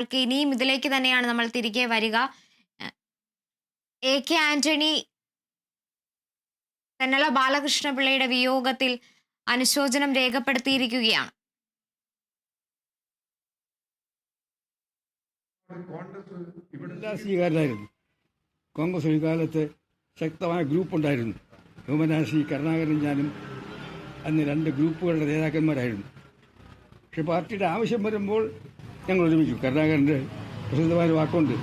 ഇനിയും ഇതിലേക്ക് തന്നെയാണ് നമ്മൾ തിരികെ വരിക. എ കെ ആന്റണി തെന്നല ബാലകൃഷ്ണപിള്ളയുടെ വിയോഗത്തിൽ അനുശോചനം രേഖപ്പെടുത്തിയിരിക്കുകയാണ്. സ്വീകാരനായിരുന്നു. കോൺഗ്രസ് ഒരു കാലത്ത് ശക്തമായ ഗ്രൂപ്പ് ഉണ്ടായിരുന്നു. ഹ്യൂമനാസി കരുണാകരനും ഞാനും അന്ന് രണ്ട് ഗ്രൂപ്പുകളുടെ നേതാക്കന്മാരായിരുന്നു. പക്ഷെ പാർട്ടിയുടെ ആവശ്യം വരുമ്പോൾ ഞങ്ങൾ ഒരുമിക്കും. കരുണാകരൻ്റെ പ്രസിദ്ധമായ വാക്കുണ്ട്,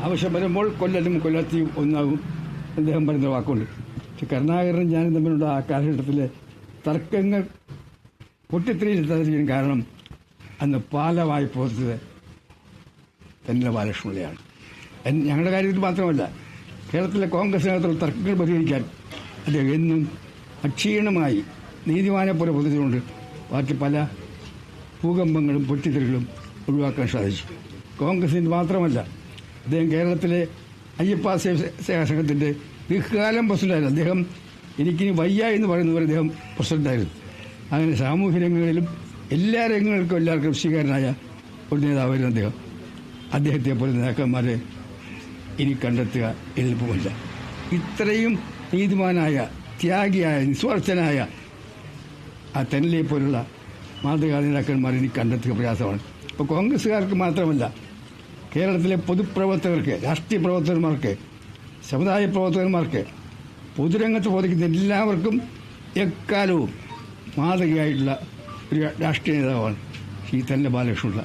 ആവശ്യം വരുമ്പോൾ കൊല്ലലും കൊല്ലത്തിയും ഒന്നാകും അദ്ദേഹം പറയുന്ന വാക്കുണ്ട്. പക്ഷെ കരുണാകരനും ഞാനും തമ്മിലുള്ള ആ കാലഘട്ടത്തിലെ തർക്കങ്ങൾ പൊട്ടിത്തെറിയിലെത്താതിരിക്കും. കാരണം അന്ന് പാലമായി പോർത്തത് തെന്നല ബാലകൃഷ്ണപിള്ളയാണ്. ഞങ്ങളുടെ കാര്യത്തിൽ മാത്രമല്ല, കേരളത്തിലെ കോൺഗ്രസിനകത്തുള്ള തർക്കങ്ങൾ പരിഹരിക്കാൻ അദ്ദേഹം എന്നും അക്ഷീണമായി നീതിമാനെ പോലെ പൊതുച്ചുകൊണ്ട് പാർട്ടി പല ഭൂകമ്പങ്ങളും പൊട്ടിത്തെറികളും ഒഴിവാക്കാൻ സാധിച്ചു. കോൺഗ്രസിന് മാത്രമല്ല, അദ്ദേഹം കേരളത്തിലെ അയ്യപ്പ സേവാ സംഘത്തിൻ്റെ ദീർഘകാലം പ്രസിഡന്റായിരുന്നു. അദ്ദേഹം എനിക്കിനി വയ്യ എന്ന് പറയുന്നവരെ അദ്ദേഹം പ്രസിഡന്റായിരുന്നു. അങ്ങനെ സാമൂഹ്യ രംഗങ്ങളിലും എല്ലാ രംഗങ്ങൾക്കും എല്ലാവർക്കും സ്വീകാരനായ ഒരു നേതാവായിരുന്നു അദ്ദേഹം. അദ്ദേഹത്തെ പോലെ നേതാക്കന്മാരെ ഇനി കണ്ടെത്തുക എളുപ്പമല്ല. ഇത്രയും നീതിമാനായ, ത്യാഗിയായ, നിസ്വാർത്ഥനായ ആ തെന്നലയെ പോലുള്ള മാതൃകാ നേതാക്കന്മാരെ ഇനി കണ്ടെത്തുക പ്രയാസമാണ്. ഇപ്പോൾ കോൺഗ്രസ്സുകാർക്ക് മാത്രമല്ല, കേരളത്തിലെ പൊതുപ്രവർത്തകർക്ക്, രാഷ്ട്രീയ പ്രവർത്തകന്മാർക്ക്, സമുദായ പ്രവർത്തകന്മാർക്ക്, പൊതുരംഗത്ത് പ്രവർത്തിക്കുന്ന എല്ലാവർക്കും എക്കാലവും മാതൃകയായിട്ടുള്ള ഒരു രാഷ്ട്രീയ നേതാവാണ് ശ്രീ തെന്നല ബാലകൃഷ്ണപിള്ള.